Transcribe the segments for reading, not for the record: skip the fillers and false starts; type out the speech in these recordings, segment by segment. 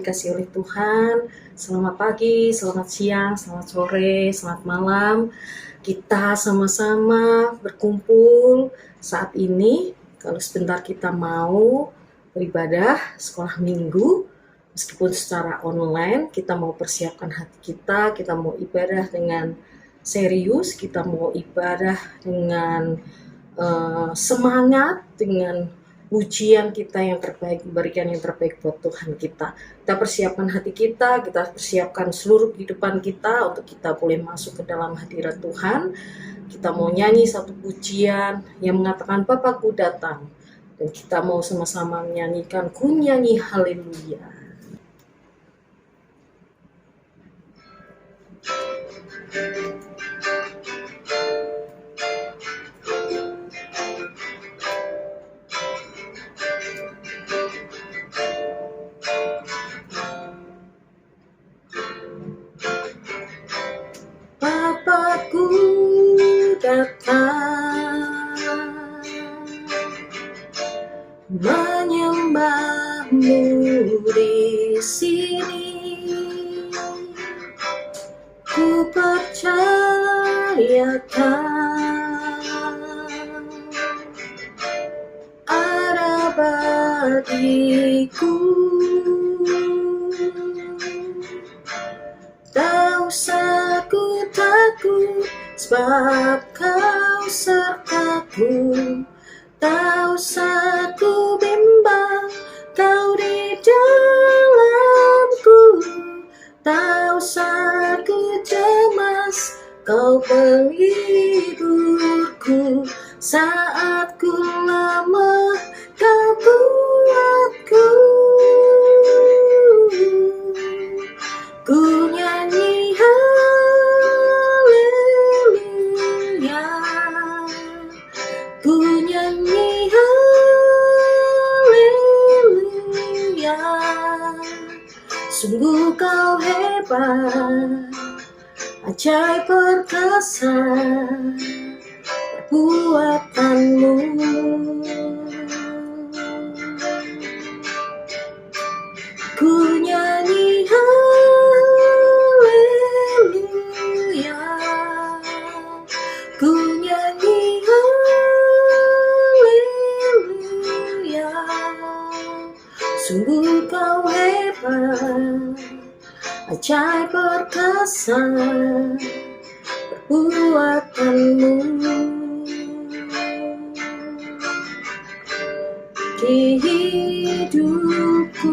dikasihi oleh Tuhan. Selamat pagi, selamat siang, selamat sore, selamat malam. Kita sama-sama berkumpul saat ini. Kalau sebentar kita mau beribadah sekolah minggu, meskipun secara online, kita mau persiapkan hati kita mau ibadah dengan serius, kita mau ibadah dengan semangat, dengan pujian kita yang terbaik, memberikan yang terbaik buat Tuhan kita. Kita persiapkan hati kita persiapkan seluruh kehidupan kita untuk kita boleh masuk ke dalam hadirat Tuhan. Kita mau nyanyi satu pujian yang mengatakan Bapakku datang, dan kita mau sama-sama menyanyikan Ku nyanyi haleluya. Bapakku datang menyembahmu di sini. Ku percayakan ada bagiku. Tak usah ku takut, sebab Kau sertaku. Tak usah ku bimbang, Kau di dalamku. Tak usah ku cemas, Kau penghiburku. Saat ku lemah, Kau kuatku. Ku nyanyi haleluya, ku nyanyi haleluya. Sungguh Kau hebat, ajaib perkasa perbuatanmu. Ku nyanyi haleluya, ku nyanyi haleluya. Sungguh Kau hebat, ajaib perkasa perbuatanmu. Di hidupku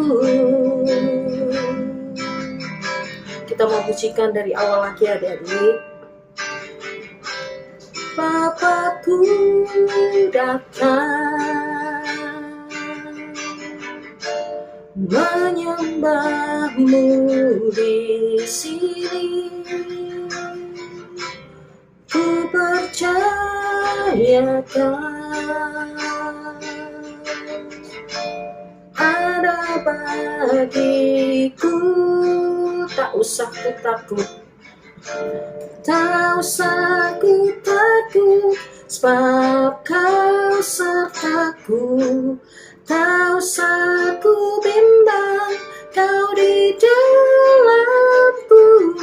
kita mau pujikan dari awal lagi adik-adik. Bapakku datang menyembahmu di sini. Ku percayakan ada bagiku. Tak usah ku takut, tak usah ku takut, sebab Kau sertaku. Tak usah ku bimbang, Kau di dalamku.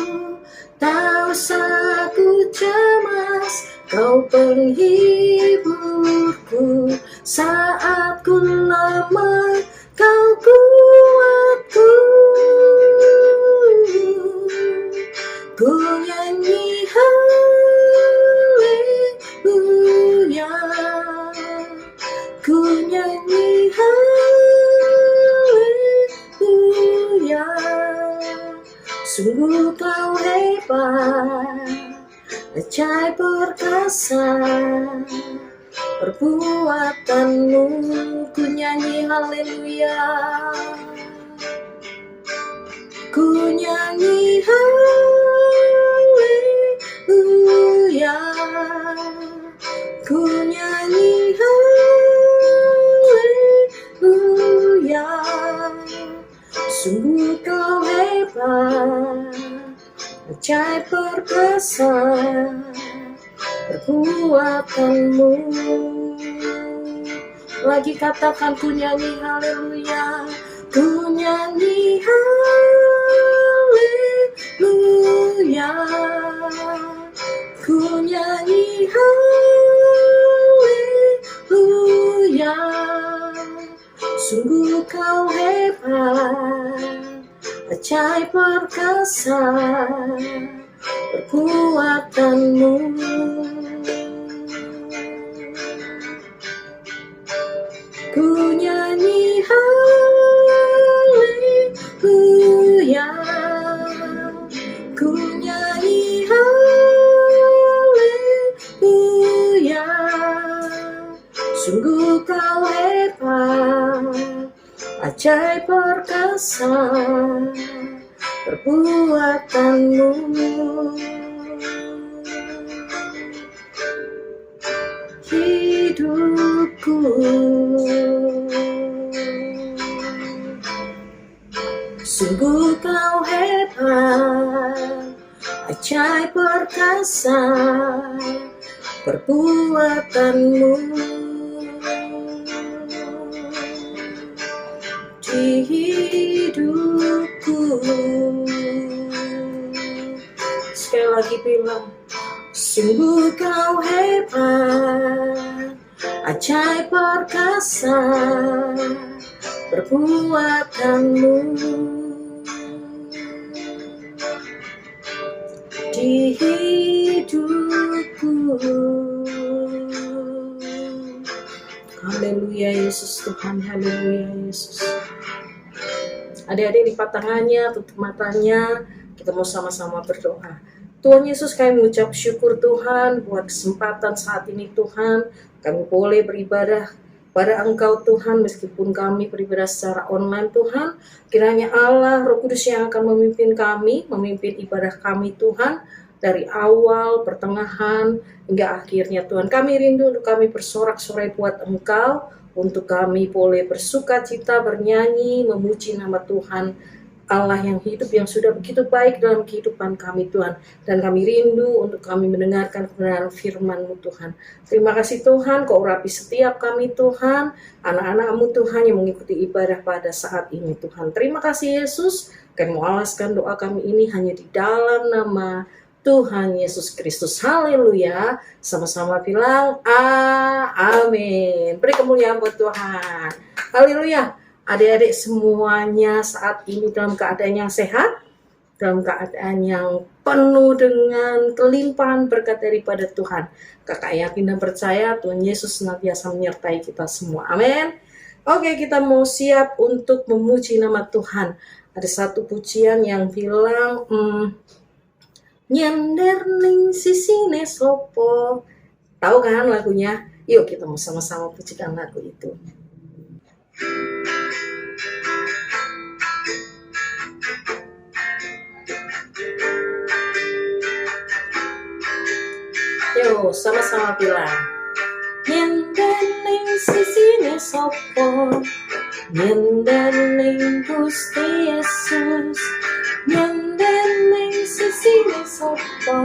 Tak usah ku cemas, Kau penghiburku. Saat ku lemah, Kau kuatku. Ku nyanyi haleluya, ku nyanyi haleluya. Sungguh Kau hebat, ajaib perkasa perbuatanmu. Ku nyanyi haleluya, ku nyanyi haleluya, ku nyanyi haleluya. Sungguh Kau hebat, ajaib perkasa perbuatanmu. Lagi katakan ku nyanyi haleluya, ku nyanyi haleluya, ku nyanyi haleluya. Sungguh kau hebat, ajaib perkasa perbuatanmu. Ku nyanyi haleluya, ku nyanyi haleluya. Sungguh kau hebat, ajaib perkasa perbuatanmu. Hidupku sungguh kau hebat, ajaib perkasa perbuatanmu. Di hidupku, sekali lagi bilang, sungguh kau hebat, ajaib perkasa perbuatanmu. Di hidupku. Haleluya Yesus Tuhan, haleluya Yesus. Adik-adik lipat tangannya, tutup matanya, kita mau sama-sama berdoa. Tuhan Yesus, kami mengucap syukur Tuhan buat kesempatan saat ini Tuhan, kami boleh beribadah pada Engkau Tuhan, meskipun kami beribadah secara online Tuhan. Kiranya Allah Roh Kudus yang akan memimpin kami, memimpin ibadah kami Tuhan, dari awal, pertengahan, hingga akhirnya Tuhan. Kami rindu untuk kami bersorak-sorai buat Engkau, untuk kami boleh bersuka cita, bernyanyi, memuji nama Tuhan, Allah yang hidup, yang sudah begitu baik dalam kehidupan kami Tuhan. Dan kami rindu untuk kami mendengarkan kebenaran firman-Mu Tuhan. Terima kasih Tuhan, Kau urapi setiap kami Tuhan, anak-anak-Mu Tuhan yang mengikuti ibadah pada saat ini Tuhan. Terima kasih Yesus, kami mengalaskan doa kami ini hanya di dalam nama Tuhan Yesus Kristus. Haleluya. Sama-sama bilang amin. Beri kemuliaan buat Tuhan. Haleluya. Adik-adik semuanya saat ini dalam keadaan yang sehat, dalam keadaan yang penuh dengan kelimpahan berkat daripada Tuhan. Kakak yakin dan percaya Tuhan Yesus senantiasa menyertai kita semua. Amin. Oke, kita mau siap untuk memuji nama Tuhan. Ada satu pujian yang bilang nyender ning sisine sopo. Tahu kan lagunya? Yuk kita mau sama-sama pujikan lagu itu. Yuk sama-sama bilang, nyender ning sisine sopo, nyender ning Gusti Yesus, nyender ning sisine sopo,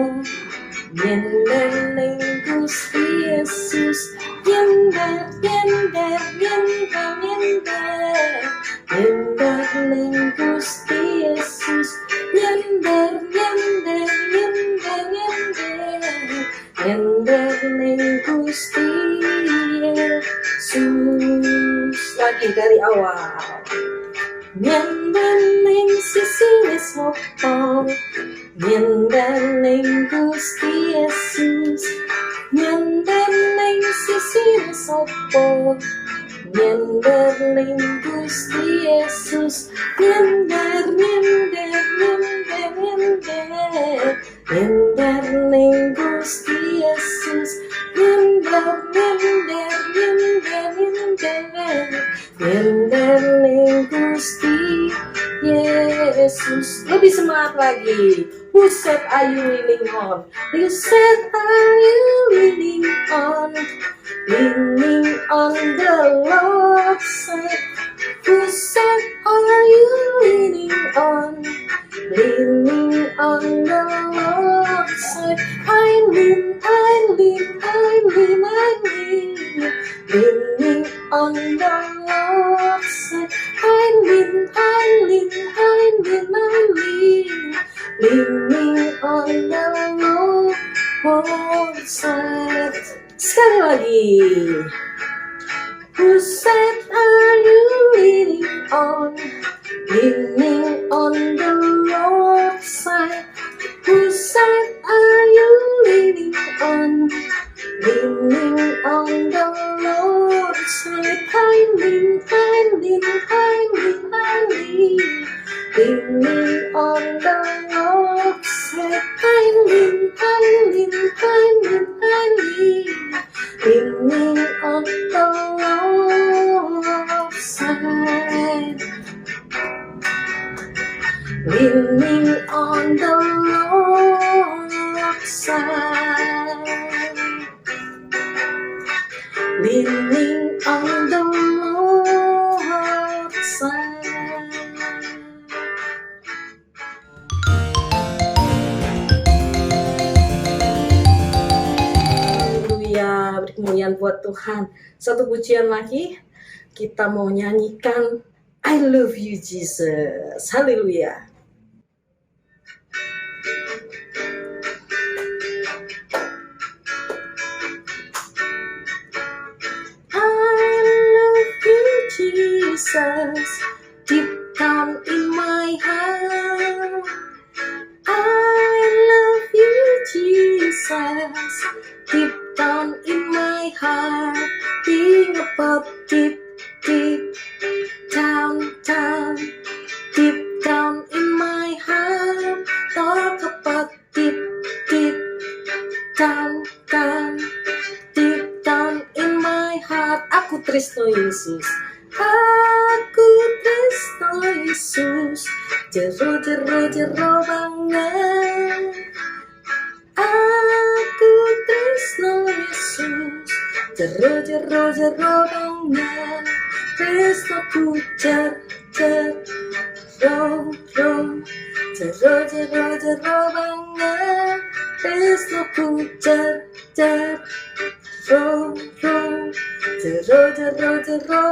nyender ning Gusti Yesus, nyender nyender nyender nyender, nyender ning Gusti Yesus, nyender nyender nyender nyender, nyender ning Gusti Yesus. Lagi dari awal. Nyender ning sisine sopo, nyender ning Gusti Yesus, nyender ning sisine sopo, nyender ning Gusti Yesus, nyender nyender nyender nyender, nyender ning Gusti Yesus, nyender nyender nyender nyender, nyender ning Gusti Yesus. Lebih semangat lagi. Who said are you leaning on? You said are you leaning on? Leaning on the Lord said. Who said are you leaning on? Leaning on the Lord said. I lean, I lean, I lean, I lean. Leaning on the Lord said. I lean, Oh, said. Sekali lagi. Who said are you leaning on? Leaning on the Lord's side. Who said are you leaning on? Leaning on the Lord's side. I lean, I lean, I lean, I lean. Leaning on the Lord's side. I lean, I lean, I lean, I lean. Leaning on the Lord's side. Leaning on the Lord's side. Leaning on the Lord's side. Haleluya, beri kemuliaan buat Tuhan. Satu pujian lagi, kita mau nyanyikan I love you Jesus. Haleluya. Jesus, deep down in my heart, I love you, Jesus, deep down in my heart, think about deep, deep down, down, deep down in my heart, talk about deep, deep down, down, deep down in my heart. Aku tresno Yesus. Aku tresno Yesus, jero jero jero banget. Aku tresno Yesus, jero jero jero banget. Tresno ku jero jero jero jero banget. Tresno ku jero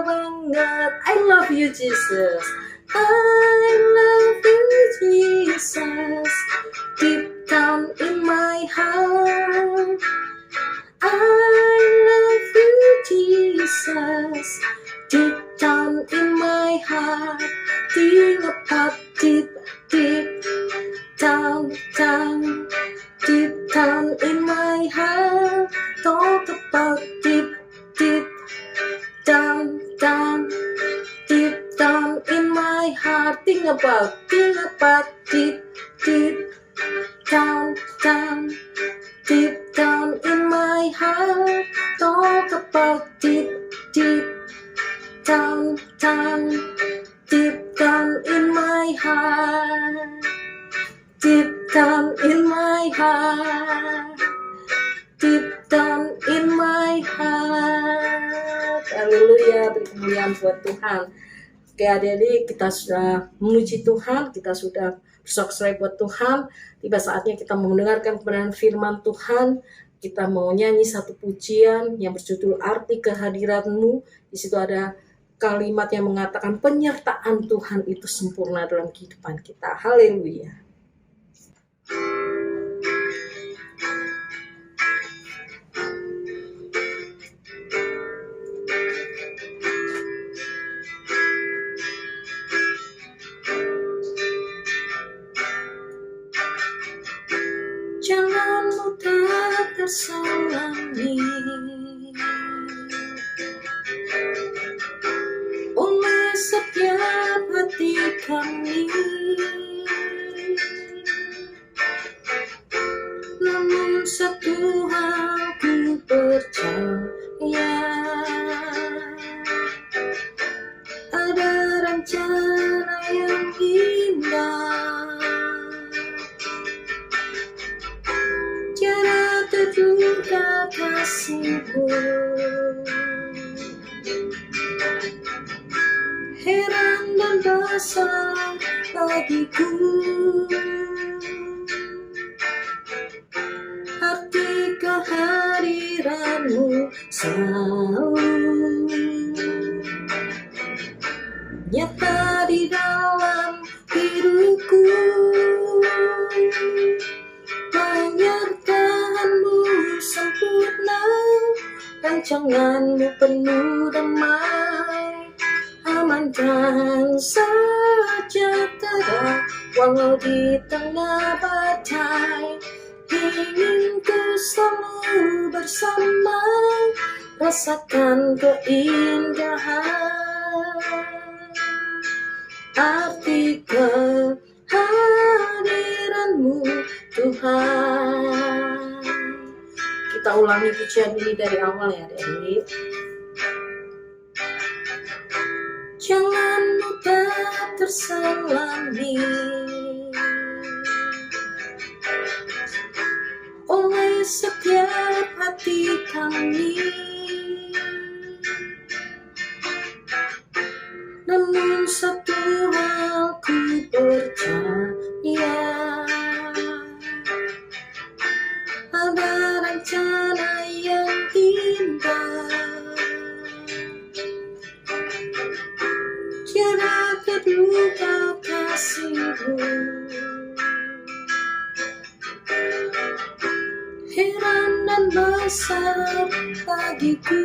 banget. I love you Jesus. I love you Jesus. Deep down in my heart, I love you Jesus. Deep down in my heart, think about deep, deep down, down, deep down in my heart, talk about deep, deep down, down, deep down in my heart, think about deep, deep down, down, deep down in my heart, talk about deep, deep down, down, deep down in my heart, deep down in my heart, deep down in my heart. Haleluya, beri kemuliaan buat Tuhan. Oke adik-adik, kita sudah memuji Tuhan, kita sudah bersorak-sorai buat Tuhan. Tiba saatnya kita mau mendengarkan kebenaran firman Tuhan. Kita mau nyanyi satu pujian yang berjudul Arti Kehadiranmu. Di situ ada kalimat yang mengatakan penyertaan Tuhan itu sempurna dalam kehidupan kita. Haleluya. Jalanmu tak terselangi oleh setiap hati kami, namun satu hal ku percaya, ada rencana yang indah. Tiada terduga kasih-Mu, heran dan besar bagiku. Arti kehadiran-Mu selalu nyata di dalam hidupku. Penyertaan rancanganmu penuh damai, aman dan sejahtera, walau di tengah badai. Ingin ku selalu bersama, rasakan keindahan arti kehadiranmu Tuhan. Kita ulangi pujian ini dari awal ya adik-adik. Jangan mudah terselami oleh setiap hati kami, namun satu hal ku percaya, ada rencana yang indah. Tiada kedua kasihmu, heran dan besar bagiku.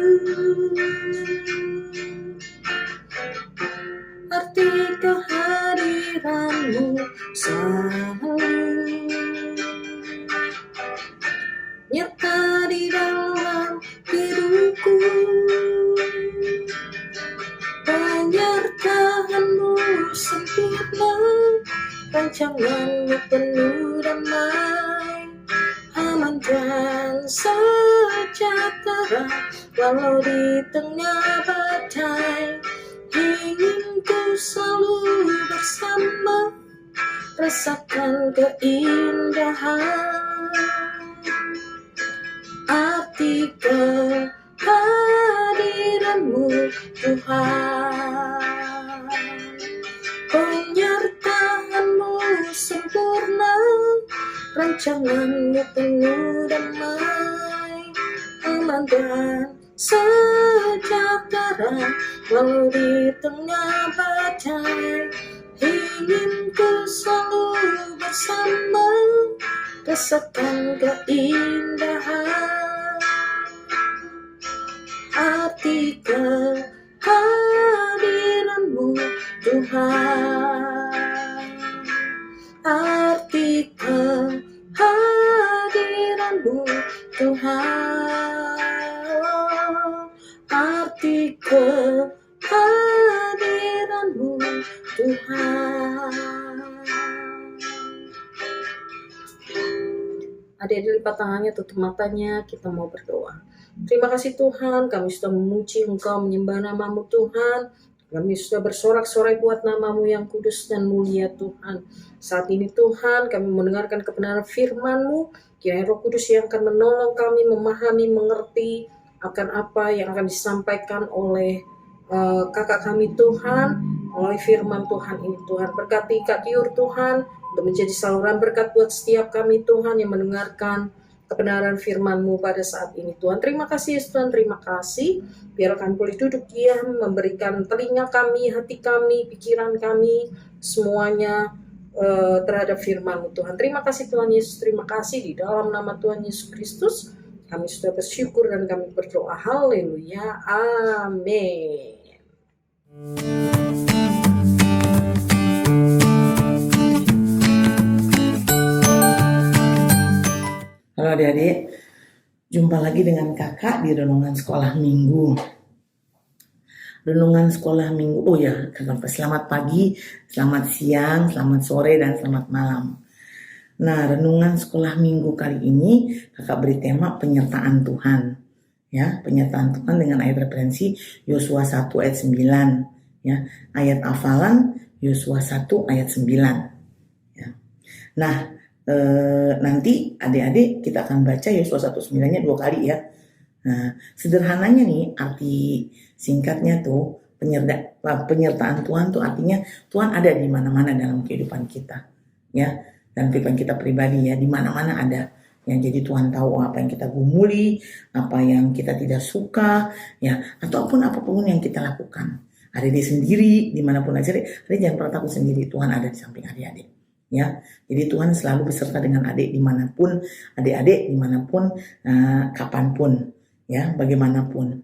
Arti kehadiranmu selalu nyata di dalam hidupku. Penyertaanmu sempurna, rancanganmu penuh damai, aman dan sejahtera, walau di tengah badai. Ingin ku selalu bersama, rasakan keindahan arti kehadiranmu Tuhan. Penyertaanmu sempurna, rancanganmu penuh damai, aman dan sejahtera, walau di tengah badai. Ingin ku selalu bersama, rasakan keindahan arti kehadiranmu Tuhan. Arti kehadiranmu Tuhan. Arti kehadiranmu Tuhan. Adik-adik lipat tangannya, tutup matanya, kita mau berdoa. Terima kasih Tuhan, kami sudah memuji Engkau, menyembah nama-Mu Tuhan. Kami sudah bersorak-sorai buat nama-Mu yang kudus dan mulia Tuhan. Saat ini Tuhan, kami mendengarkan kebenaran firman-Mu. Kiranya Roh Kudus yang akan menolong kami memahami, mengerti akan apa yang akan disampaikan oleh kakak kami Tuhan, oleh firman Tuhan ini Tuhan. Berkati Kak Tiur Tuhan, untuk menjadi saluran berkat buat setiap kami Tuhan yang mendengarkan kebenaran firman-Mu pada saat ini Tuhan. Terima kasih Yesus Tuhan, terima kasih. Biar kami boleh duduk diam, memberikan telinga kami, hati kami, pikiran kami, semuanya terhadap firman-Mu Tuhan. Terima kasih Tuhan Yesus, terima kasih di dalam nama Tuhan Yesus Kristus. Kami sudah bersyukur dan kami berdoa. Haleluya. Amin. Halo adik-adik, jumpa lagi dengan kakak di Renungan Sekolah Minggu. Renungan Sekolah Minggu, selamat pagi, selamat siang, selamat sore, dan selamat malam. Nah, Renungan Sekolah Minggu kali ini kakak beri tema penyertaan Tuhan. Ya, penyertaan Tuhan dengan ayat referensi Yosua 1 ayat 9. Ya, ayat hafalan Yosua 1 ayat 9. Ya. Nah, nanti adik-adik kita akan baca Yosua 1:9-nya 2 kali ya. Nah, sederhananya nih arti singkatnya tuh penyertaan Tuhan tuh artinya Tuhan ada di mana-mana dalam kehidupan kita. Ya, dan kehidupan kita pribadi ya, di mana-mana ada. Ya, jadi Tuhan tahu apa yang kita gumuli, apa yang kita tidak suka, ya, ataupun apapun yang kita lakukan. Adik-adik sendiri dimanapun aja, adik jangan pernah takut sendiri. Tuhan ada di samping adik-adik. Ya, jadi Tuhan selalu beserta dengan adik dimanapun, adik-adik dimanapun, kapanpun. ya, bagaimanapun.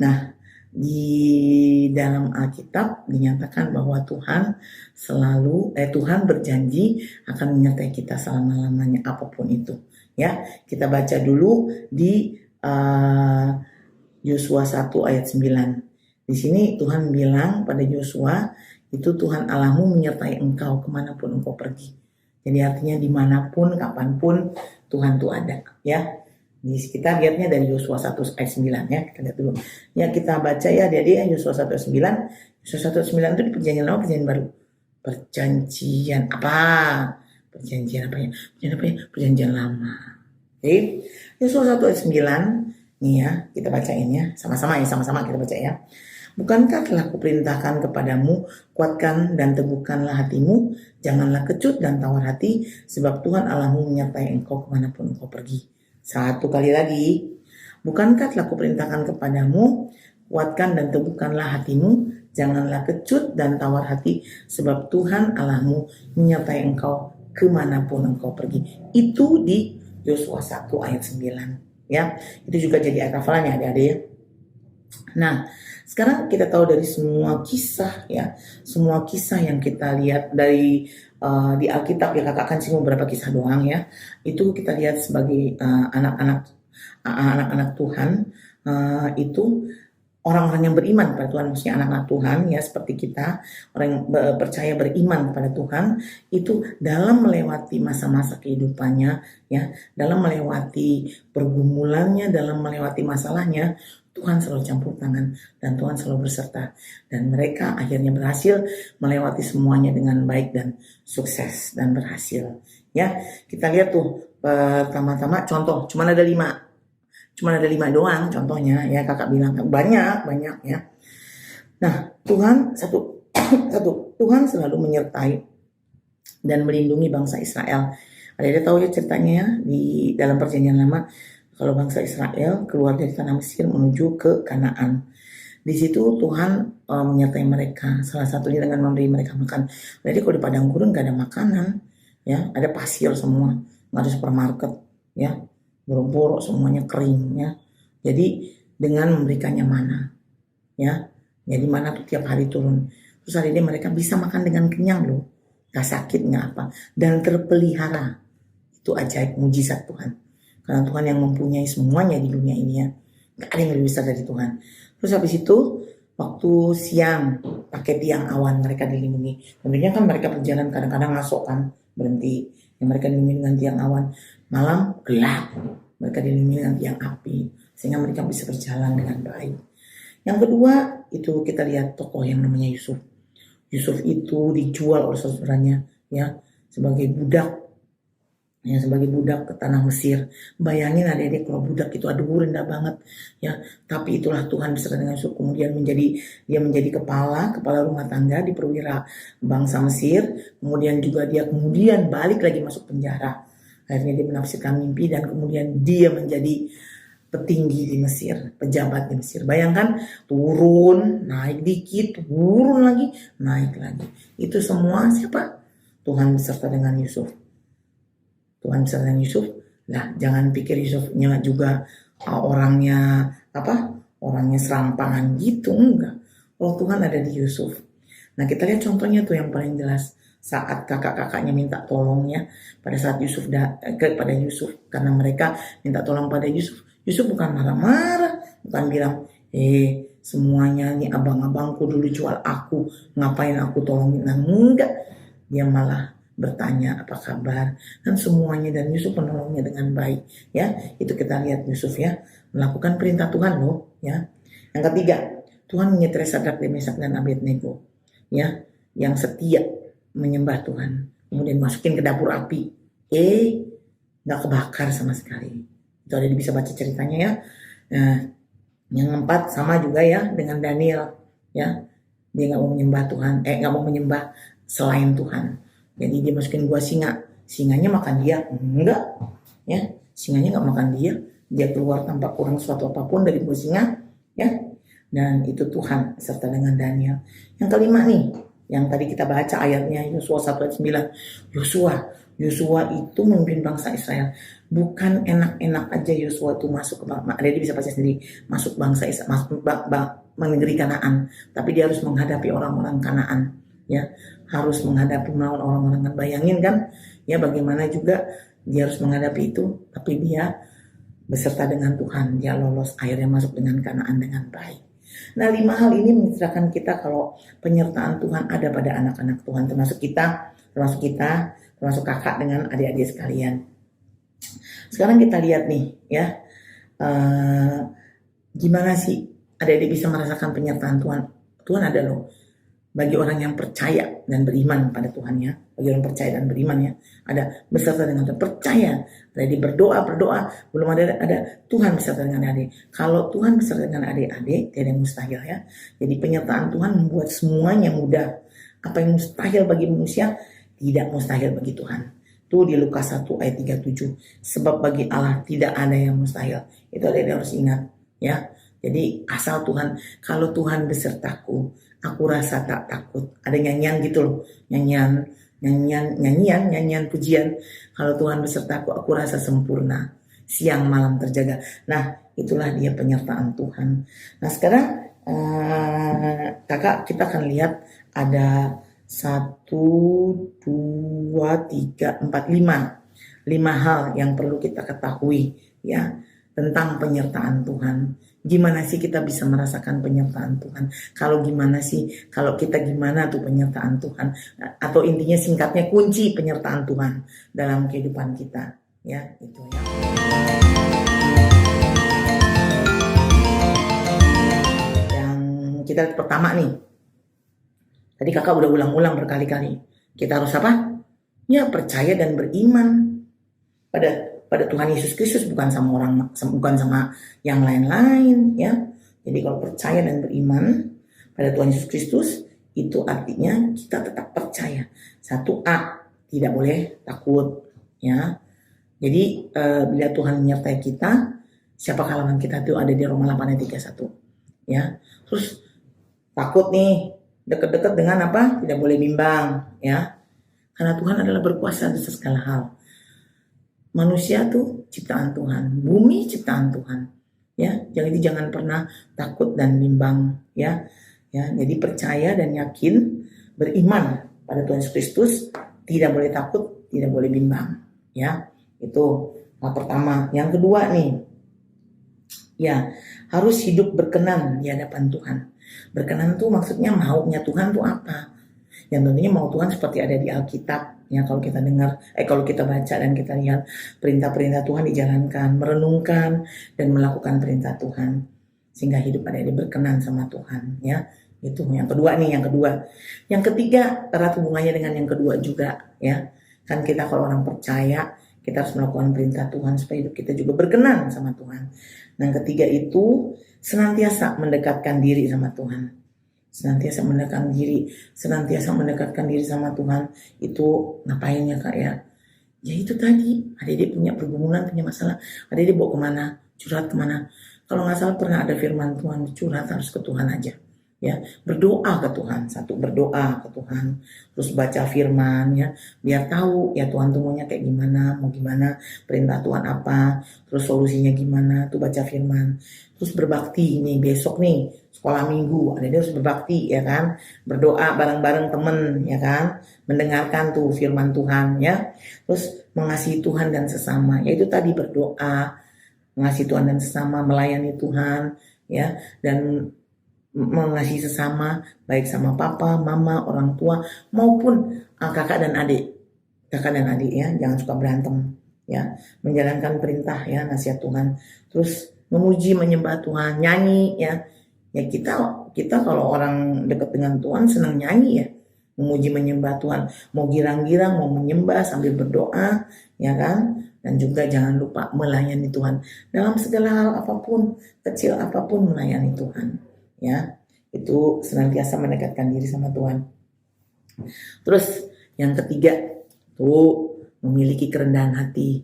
Nah, di dalam Alkitab dinyatakan bahwa Tuhan berjanji akan menyertai kita selama-lamanya apapun itu. Ya, kita baca dulu di Yosua 1 ayat 9. Di sini Tuhan bilang pada Yosua, itu Tuhan Allahmu menyertai engkau kemanapun engkau pergi. Jadi artinya dimanapun, kapanpun Tuhan tuh ada, ya. Kita lihatnya dari Yosua 1 ayat 9 ya. Kita lihat dulu. Ya kita baca ya adik-adik Yosua 1 ayat 9. Yosua 1 ayat 9 itu di perjanjian lama, perjanjian baru. Perjanjian apa? Perjanjian apa ya? Perjanjian lama. Oke. Yosua 1 ayat 9. Nih ya, kita bacain ya. Sama-sama kita baca ya. Bukankah telah kuperintahkan kepadamu, kuatkan dan teguhkanlah hatimu, janganlah kecut dan tawar hati, sebab Tuhan Allahmu menyertai engkau kemanapun engkau pergi. Satu kali lagi, bukankah telah kuperintahkan kepadamu, kuatkan dan teguhkanlah hatimu, janganlah kecut dan tawar hati, sebab Tuhan Allahmu menyertai engkau kemanapun engkau pergi. Itu di Yosua 1 ayat 9. Ya, itu juga jadi ayat hafalannya adik-adik ya. Nah, sekarang kita tahu dari semua kisah ya, semua kisah yang kita lihat dari di Alkitab ya, kakak akan singgung beberapa kisah doang ya. Itu kita lihat sebagai anak-anak Tuhan, itu orang-orang yang beriman pada Tuhan, maksudnya anak-anak Tuhan ya, seperti kita, orang yang percaya beriman pada Tuhan, itu dalam melewati masa-masa kehidupannya ya, dalam melewati pergumulannya, dalam melewati masalahnya, Tuhan selalu campur tangan dan Tuhan selalu berserta, dan mereka akhirnya berhasil melewati semuanya dengan baik dan sukses dan berhasil ya. Kita lihat tuh pertama-tama contoh, cuma ada 5 doang contohnya ya, kakak bilang banyak ya. Nah, Tuhan Tuhan selalu menyertai dan melindungi bangsa Israel. Ada tahu ya ceritanya ya, di dalam perjanjian lama, kalau bangsa Israel keluar dari tanah Mesir menuju ke Kanaan. Di situ Tuhan menyertai mereka, salah satunya dengan memberi mereka makan. Jadi kalau di padang gurun gak ada makanan, ya, ada pasir semua, nggak ada supermarket, ya, buruk-buruk semuanya kering, ya. Jadi dengan memberikannya mana, ya, jadi mana tuh tiap hari turun. Terus hari ini mereka bisa makan dengan kenyang loh, gak sakit nggak apa, dan terpelihara. Itu ajaib mujizat Tuhan. Karena Tuhan yang mempunyai semuanya di dunia ini ya. Gak ada yang lebih besar dari Tuhan. Terus habis itu waktu siang pakai tiang awan mereka dilindungi. Tentunya kan mereka berjalan kadang-kadang masuk kan, berhenti. Yang mereka dilindungi dengan tiang awan. Malam gelap, mereka dilindungi dengan tiang api, sehingga mereka bisa berjalan dengan baik. Yang kedua itu kita lihat tokoh yang namanya Yusuf. Yusuf itu dijual oleh saudaranya ya, sebagai budak. Ya, sebagai budak ke tanah Mesir. Bayangin adik-adik kalau budak itu, aduh rendah banget ya. Tapi itulah Tuhan beserta dengan Yusuf, kemudian dia menjadi kepala rumah tangga di perwira bangsa Mesir. Kemudian juga dia balik lagi masuk penjara. Akhirnya dia menafsirkan mimpi dan kemudian dia menjadi petinggi di Mesir, pejabat di Mesir. Bayangkan, turun, naik dikit, turun lagi, naik lagi. Itu semua siapa? Tuhan beserta dengan Yusuf. Tuhan beserta dengan Yusuf. Nah, jangan pikir Yusufnya juga orangnya serampangan gitu, enggak. Oh, Tuhan ada di Yusuf. Nah, kita lihat contohnya tuh yang paling jelas saat kakak-kakaknya minta tolongnya pada saat kepada Yusuf, karena mereka minta tolong pada Yusuf. Yusuf bukan marah-marah, bukan bilang, semuanya nih abang-abangku dulu jual aku, ngapain aku tolongin? Nah, enggak. Dia malah bertanya apa kabar dan semuanya, dan Yusuf menolongnya dengan baik ya. Itu kita lihat Yusuf ya, melakukan perintah Tuhan loh ya. Yang ketiga, Tuhan menyertai Sadrak, Mesak dan Abednego ya, yang setia menyembah Tuhan, kemudian masukin ke dapur api, nggak kebakar sama sekali. Itu ada, bisa baca ceritanya ya. Nah, yang keempat sama juga ya dengan Daniel ya, dia nggak mau menyembah Tuhan, nggak mau menyembah selain Tuhan. Jadi dia masukin gua singa, singanya makan dia? Enggak ya, singanya nggak makan dia keluar tanpa kurang suatu apapun dari gua singa ya. Dan itu Tuhan serta dengan Daniel. Yang kelima nih, Yang tadi kita baca ayatnya Yosua 1 ayat 9. Yosua itu memimpin bangsa Israel. Bukan enak-enak aja Yosua itu masuk ke dia bisa baca sendiri, masuk bangsa Israel, masuk negeri Kanaan, tapi dia harus menghadapi orang-orang Kanaan, ya, harus menghadapi melawan orang-orang Kanaan. Bayangin kan, ya, bagaimana juga dia harus menghadapi itu, tapi dia beserta dengan Tuhan, dia lolos, akhirnya masuk dengan Kanaan dengan baik. Nah, 5 hal ini menceritakan kita kalau penyertaan Tuhan ada pada anak-anak Tuhan, termasuk kakak dengan adik-adik sekalian. Sekarang kita lihat nih, ya, gimana sih adik-adik bisa merasakan penyertaan Tuhan. Tuhan ada loh bagi orang yang percaya dan beriman pada Tuhan, ya. Bagi orang percaya dan beriman, ya, ada beserta dengan Tuhan, percaya. Jadi berdoa belum ada Tuhan beserta dengan adik. Kalau Tuhan beserta dengan adik-adik, tidak ada yang mustahil, ya. Jadi penyertaan Tuhan membuat semuanya mudah. Apa yang mustahil bagi manusia tidak mustahil bagi Tuhan. Itu di Lukas 1 ayat 37. Sebab bagi Allah tidak ada yang mustahil. Itu ada yang harus ingat, ya. Jadi asal Tuhan, kalau Tuhan besertaku, aku rasa tak takut. Ada nyanyian gitu loh, nyanyian pujian. Kalau Tuhan besertaku, aku rasa sempurna, siang malam terjaga. Nah, itulah dia penyertaan Tuhan. Nah, sekarang kakak kita akan lihat ada 1, 2, 3, 4, 5 hal yang perlu kita ketahui, ya, tentang penyertaan Tuhan. Gimana sih kita bisa merasakan penyertaan Tuhan? Kalau kita gimana tuh penyertaan Tuhan? Atau intinya singkatnya kunci penyertaan Tuhan dalam kehidupan kita, ya, itu, ya. Yang kita pertama nih, tadi kakak udah ulang-ulang berkali-kali. Kita harus apa? Ya, percaya dan beriman pada Tuhan Yesus Kristus, bukan sama yang lain-lain, ya. Jadi kalau percaya dan beriman pada Tuhan Yesus Kristus, itu artinya kita tetap percaya. 1A, tidak boleh takut, ya. Jadi bila Tuhan menyertai kita, siapa halangan kita, itu ada di Roma 8 ayat 31, ya. Terus takut nih, dekat-dekat dengan apa? Tidak boleh bimbang, ya. Karena Tuhan adalah berkuasa atas segala hal. Manusia tuh ciptaan Tuhan, bumi ciptaan Tuhan, ya. Jadi jangan pernah takut dan bimbang, ya. Jadi percaya dan yakin, beriman pada Tuhan Yesus Kristus, tidak boleh takut, tidak boleh bimbang, ya. Itu yang pertama. Yang kedua nih, ya, harus hidup berkenan di hadapan Tuhan. Berkenan tuh maksudnya maunya Tuhan tuh apa? Yang tentunya mau Tuhan seperti ada di Alkitab, ya. Kalau kita baca dan kita lihat perintah-perintah Tuhan dijalankan, merenungkan dan melakukan perintah Tuhan, sehingga hidup ada berkenan sama Tuhan, ya. Itu yang kedua nih, yang kedua. Yang ketiga erat hubungannya dengan yang kedua juga, ya. Kan kita kalau orang percaya, kita harus melakukan perintah Tuhan supaya hidup kita juga berkenan sama Tuhan. Nah, yang ketiga itu senantiasa mendekatkan diri sama Tuhan. Senantiasa mendekatkan diri sama Tuhan. Itu ngapain ya, Kak, ya? Ya itu tadi, adik-adik punya pergumulan, punya masalah, adik-adik bawa kemana? Curhat kemana? Kalau nggak salah pernah ada firman Tuhan, curhat harus ke Tuhan aja, ya. Berdoa ke Tuhan, berdoa ke Tuhan, terus baca firman, ya, biar tahu ya Tuhan tuh maunya kayak gimana, mau gimana, perintah Tuhan apa, terus solusinya gimana, tuh baca firman. Terus berbakti nih, besok nih sekolah minggu, ada dia harus berbakti, ya kan, berdoa bareng-bareng temen, ya kan, mendengarkan tuh firman Tuhan, ya. Terus mengasihi Tuhan dan sesama, yaitu tadi berdoa, mengasihi Tuhan dan sesama, melayani Tuhan, ya, dan mengasihi sesama, baik sama papa, mama, orang tua, maupun kakak dan adik, ya, jangan suka berantem, ya, menjalankan perintah, ya, nasihat Tuhan, terus memuji, menyembah Tuhan, nyanyi, ya. Ya kita kalau orang dekat dengan Tuhan senang nyanyi, ya, memuji, menyembah Tuhan, mau girang-girang, mau menyembah sambil berdoa, ya kan. Dan juga jangan lupa melayani Tuhan dalam segala hal apapun, kecil apapun, melayani Tuhan, ya. Itu senantiasa mendekatkan diri sama Tuhan. Terus yang ketiga tuh memiliki kerendahan hati.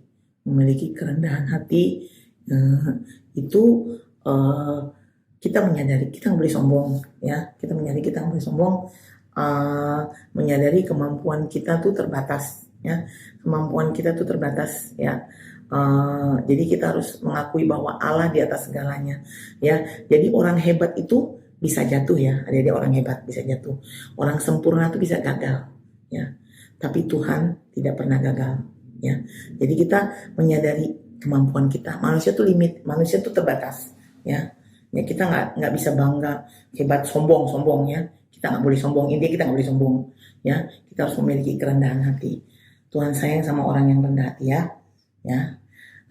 Itu kita menyadari kita nggak boleh sombong, ya. Kita menyadari kita nggak boleh sombong. menyadari kemampuan kita tuh terbatas, ya. Kemampuan kita tuh terbatas, ya. Jadi kita harus mengakui bahwa Allah di atas segalanya, ya. Jadi orang hebat itu bisa jatuh, ya. Ada orang hebat bisa jatuh. Orang sempurna itu bisa gagal, ya. Tapi Tuhan tidak pernah gagal, ya. Jadi kita menyadari kemampuan kita. Manusia tuh limit, manusia tuh terbatas, ya. Ya kita nggak bisa bangga hebat sombong ya. Kita nggak boleh sombong, intinya kita nggak boleh sombong, ya. Kita harus memiliki kerendahan hati. Tuhan sayang sama orang yang rendah hati, ya.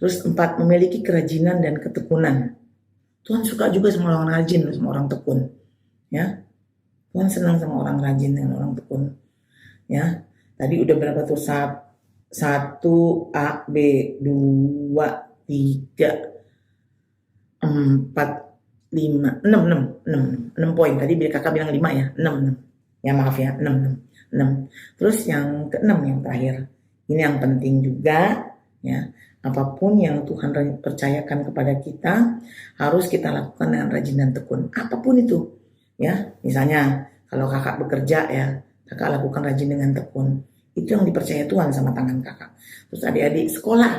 Terus 4, memiliki kerajinan dan ketekunan. Tuhan suka juga sama orang rajin, sama orang tekun, ya. Tuhan senang sama orang rajin dan orang tekun, ya. Tadi udah berapa tuh? 1 A B 2 3 4 5 6 poin. Tadi kakak bilang 5 ya, 6. Ya maaf ya, 6. Terus yang ke-6 yang terakhir. Ini yang penting juga, ya. Apapun yang Tuhan percayakan kepada kita harus kita lakukan dengan rajin dan tekun. Apapun itu, ya. Misalnya kalau kakak bekerja, ya, kakak lakukan rajin dengan tekun. Itu yang dipercaya Tuhan sama tangan kakak. Terus adik-adik sekolah.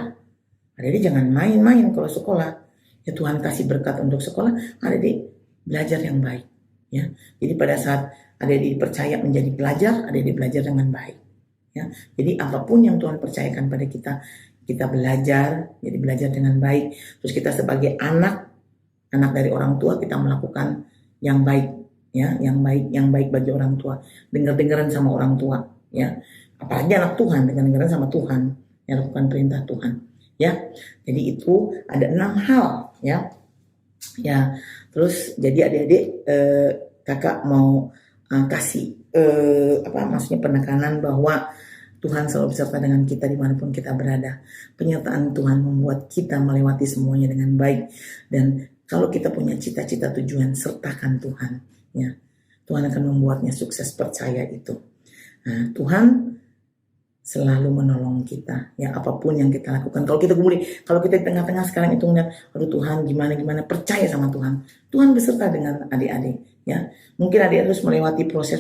Adik-adik jangan main-main kalau sekolah. Ya Tuhan kasih berkat untuk sekolah, adik-adik belajar yang baik, ya. Jadi pada saat adik-adik dipercaya menjadi pelajar, adik-adik belajar dengan baik, ya. Jadi apapun yang Tuhan percayakan pada kita belajar, jadi belajar dengan baik. Terus kita sebagai anak dari orang tua, kita melakukan yang baik, ya, yang baik bagi orang tua. Dengar-dengaran sama orang tua, ya. Apalagi anak Tuhan, dengar-dengaran sama Tuhan, yang lakukan perintah Tuhan, ya. Jadi itu ada 6 hal, ya. Terus jadi adik-adik, kakak mau kasih maksudnya penekanan bahwa Tuhan selalu beserta dengan kita dimanapun kita berada. Penyertaan Tuhan membuat kita melewati semuanya dengan baik. Dan kalau kita punya cita-cita, tujuan, sertakan Tuhan, ya. Tuhan akan membuatnya sukses, percaya itu. Nah, Tuhan selalu menolong kita, ya, apapun yang kita lakukan. Kalau kita di tengah-tengah sekarang itu ngeliat, aduh Tuhan gimana, percaya sama Tuhan. Tuhan beserta dengan adik-adik, ya. Mungkin adik harus melewati proses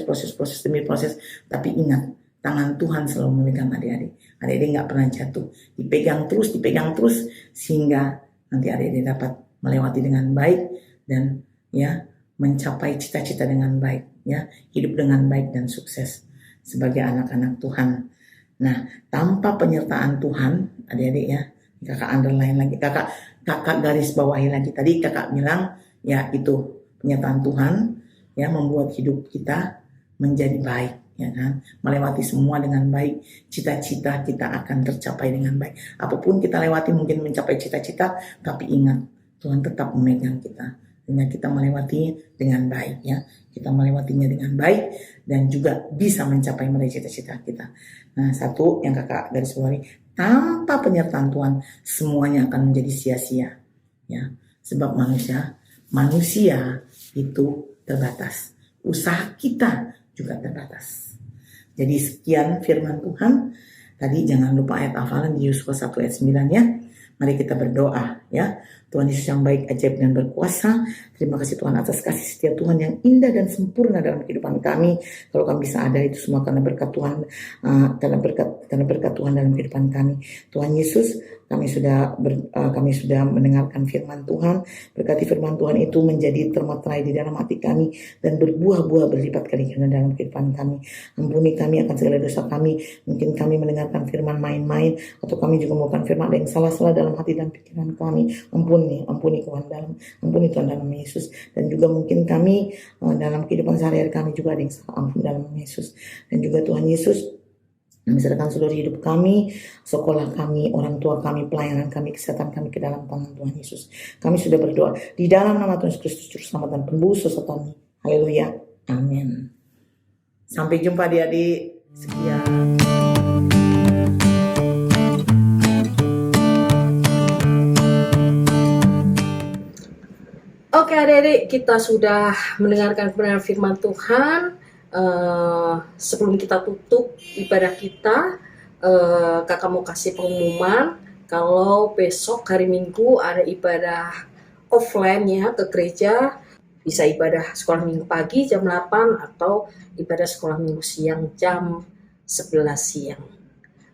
demi proses, tapi ingat, tangan Tuhan selalu memegang adik-adik. Adik-adik nggak pernah jatuh, dipegang terus, sehingga nanti adik-adik dapat melewati dengan baik dan, ya, mencapai cita-cita dengan baik, ya, hidup dengan baik dan sukses sebagai anak-anak Tuhan. Nah, tanpa penyertaan Tuhan, adik-adik, ya, kakak underline lagi, kakak garis bawahi lagi. Tadi kakak bilang, ya, itu penyertaan Tuhan, ya, membuat hidup kita menjadi baik, ya kan, melewati semua dengan baik. Cita-cita kita akan tercapai dengan baik. Apapun kita lewati mungkin mencapai cita-cita, tapi ingat, Tuhan tetap memegang kita. Dengan kita melewati dengan baik, ya. Kita melewatinya dengan baik dan juga bisa mencapai meraih cita-cita kita. Nah, satu yang kakak garis bawahi, tanpa penyertaan Tuhan semuanya akan menjadi sia-sia, ya. Sebab manusia itu terbatas. Usaha kita juga terbatas. Jadi sekian firman Tuhan. Tadi jangan lupa ayat hafalan di Yosua 1 ayat 9, ya. Mari kita berdoa, ya. Tuhan Yesus yang baik, ajaib dan berkuasa, terima kasih Tuhan atas kasih setia Tuhan yang indah dan sempurna dalam kehidupan kami. Kalau kami bisa ada itu semua karena berkat Tuhan, karena berkat Tuhan dalam kehidupan kami. Tuhan Yesus, kami sudah mendengarkan firman Tuhan. Berkati firman Tuhan itu menjadi termaterai di dalam hati kami dan berbuah-buah berlipat kali ganda dalam kehidupan kami. Ampuni kami akan segala dosa kami. Mungkin kami mendengarkan firman main-main, atau kami juga melakukan firman ada yang salah-salah dalam hati dan pikiran kami. Ampuni Tuhan dalam Yesus. Dan juga mungkin kami dalam kehidupan sehari-hari kami juga ada yang salah, ampun dalam Yesus. Dan juga Tuhan Yesus, kami serahkan seluruh hidup kami, sekolah kami, orang tua kami, pelayanan kami, kesehatan kami ke dalam tangan Tuhan Yesus. Kami sudah berdoa di dalam nama Tuhan Yesus Kristus, Juru Selamat dan Penebus dosa kami. Haleluya. Amin. Sampai jumpa adik-adik. Sekian. Oke adik-adik, kita sudah mendengarkan kebenaran firman Tuhan. Sebelum kita tutup ibadah kita, kakak mau kasih pengumuman kalau besok hari Minggu ada ibadah offline, ya, ke gereja. Bisa ibadah sekolah minggu pagi jam 8 atau ibadah sekolah minggu siang jam 11 siang.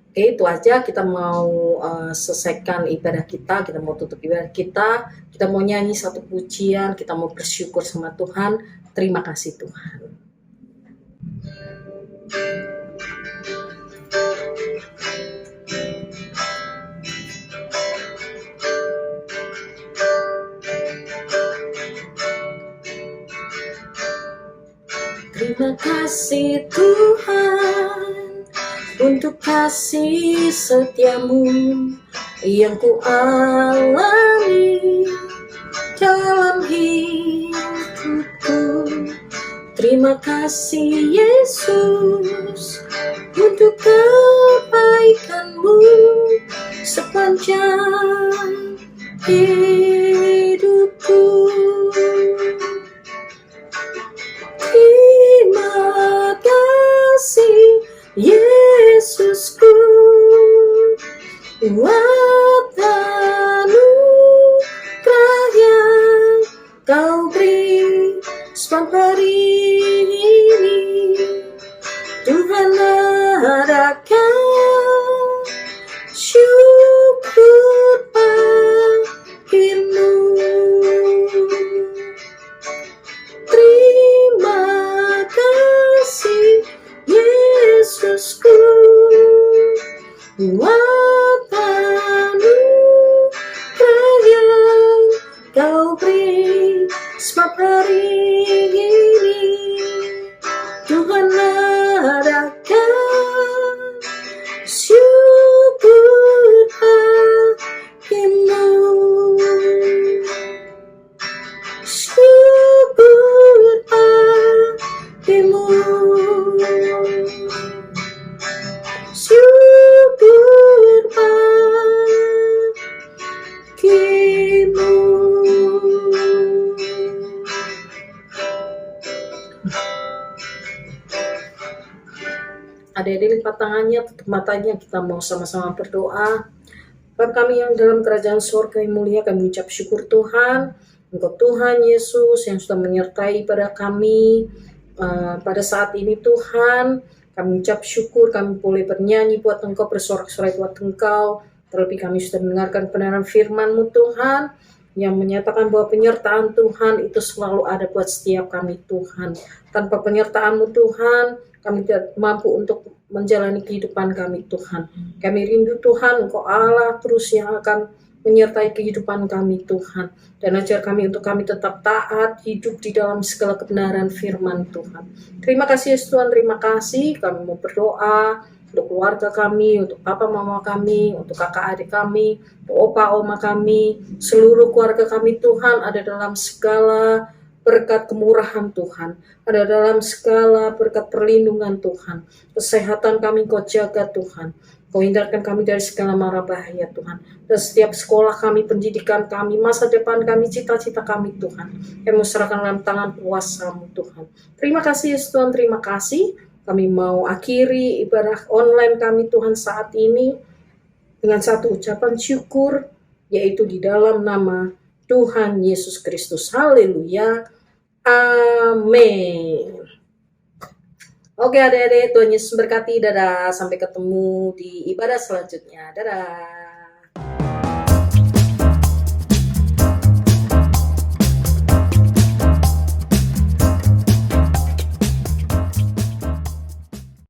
Oke, itu aja kita mau selesaikan ibadah kita mau tutup ibadah kita mau nyanyi satu pujian, kita mau bersyukur sama Tuhan. Terima kasih Tuhan. Terima kasih Tuhan untuk kasih setiamu yang ku alami dalam hidupku. Terima kasih Yesus untuk kebaikanmu sepanjang hidupku. Terima kasih Yesusku buat anugerah yang kau beri sebab hari ini Tuhan adakan syukur bagimu. Terima kasih Yesusku buat anugerah yang kau beri sebab hari ini Tuhan adakan syukur bagimu. Syukur bagimu. Syukur bagimu. Adik-adik lipat tangannya, tutup matanya, kita mau sama-sama berdoa. Bapa kami yang dalam kerajaan surga yang mulia, kami ucap syukur Tuhan, Engkau Tuhan Yesus yang sudah menyertai pada kami pada saat ini Tuhan. Kami ucap syukur, kami boleh bernyanyi buat Engkau, bersorak-sorai buat Engkau. Terlebih kami sudah mendengarkan kebenaran firman-Mu Tuhan, yang menyatakan bahwa penyertaan Tuhan itu selalu ada buat setiap kami Tuhan. Tanpa penyertaan-Mu Tuhan, kami tidak mampu untuk menjalani kehidupan kami Tuhan. Kami rindu Tuhan, Engkau Allah terus yang akan menyertai kehidupan kami Tuhan. Dan ajar kami untuk kami tetap taat, hidup di dalam segala kebenaran firman Tuhan. Terima kasih Yesus Tuhan, terima kasih. Kami mau berdoa untuk keluarga kami, untuk papa mama kami, untuk kakak adik kami, untuk opa oma kami, seluruh keluarga kami Tuhan, ada dalam segala berkat kemurahan Tuhan, ada dalam segala berkat perlindungan Tuhan. Kesehatan kami Kau jaga Tuhan, Kau hindarkan kami dari segala mara bahaya Tuhan. Dan setiap sekolah kami, pendidikan kami, masa depan kami, cita-cita kami Tuhan, kami serahkan dalam tangan kuasa-Mu Tuhan. Terima kasih Yesus Tuhan, terima kasih. Kami mau akhiri ibadah online kami Tuhan saat ini dengan satu ucapan syukur, yaitu di dalam nama Tuhan Yesus Kristus. Haleluya. Amin. Oke adik-adik, Tuhan Yesus berkati. Dadah, sampai ketemu di ibadah selanjutnya. Dadah.